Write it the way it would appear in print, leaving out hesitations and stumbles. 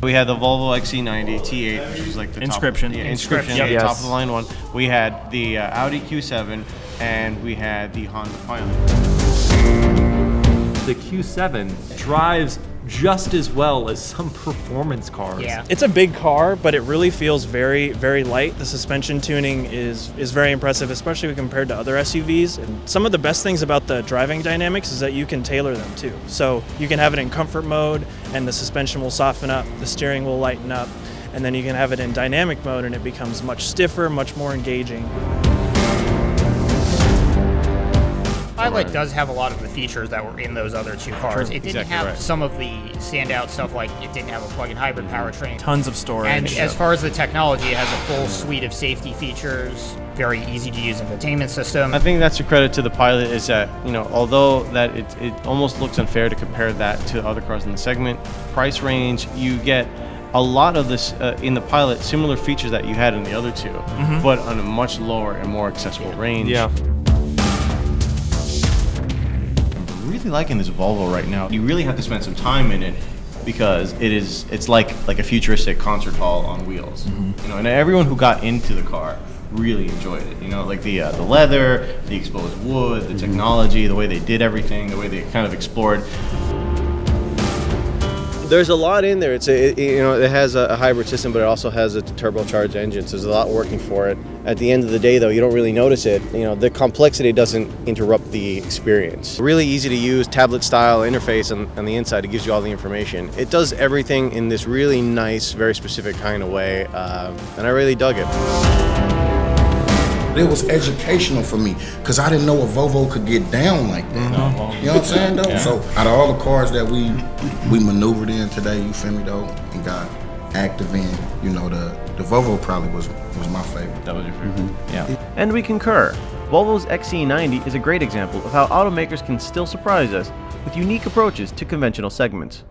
We had the Volvo XC90 T8, which was like the Inscription. Top, Inscription, Yep. the Yes. top of the line one. We had the Audi Q7, and we had the Honda Pilot. The Q7 drives just as well as some performance cars. Yeah. It's a big car, but it really feels very, very light. The suspension tuning is very impressive, especially when compared to other SUVs. And some of the best things about the driving dynamics is that you can tailor them too. So you can have it in comfort mode, and the suspension will soften up, the steering will lighten up, and then you can have it in dynamic mode, and it becomes much stiffer, much more engaging. Pilot does have a lot of the features that were in those other two cars. True. It didn't Exactly have right. some of the standout stuff, like it didn't have a plug-in hybrid powertrain. Tons of storage. And as far as the technology, it has a full suite of safety features, very easy to use infotainment system. I think that's a credit to the Pilot, is that, although that it almost looks unfair to compare that to other cars in the segment, price range, you get a lot of this in the Pilot, similar features that you had in the other two, but on a much lower and more accessible range. Yeah. Really liking this Volvo right now. You really have to spend some time in it because it's like a futuristic concert hall on wheels. And everyone who got into the car really enjoyed it. Like the leather, the exposed wood, the technology, the way they did everything, the way they kind of explored. There's a lot in there. It has a hybrid system, but it also has a turbocharged engine, so there's a lot working for it. At the end of the day, though, you don't really notice it. The complexity doesn't interrupt the experience. Really easy to use, tablet-style interface on the inside. It gives you all the information. It does everything in this really nice, very specific kind of way, and I really dug it. It was educational for me because I didn't know a Volvo could get down like that. You know what I'm saying, though? Yeah. So out of all the cars that we maneuvered in today, you feel me, though, and got active in, the Volvo probably was my favorite. That was your favorite? Yeah. And we concur. Volvo's XC90 is a great example of how automakers can still surprise us with unique approaches to conventional segments.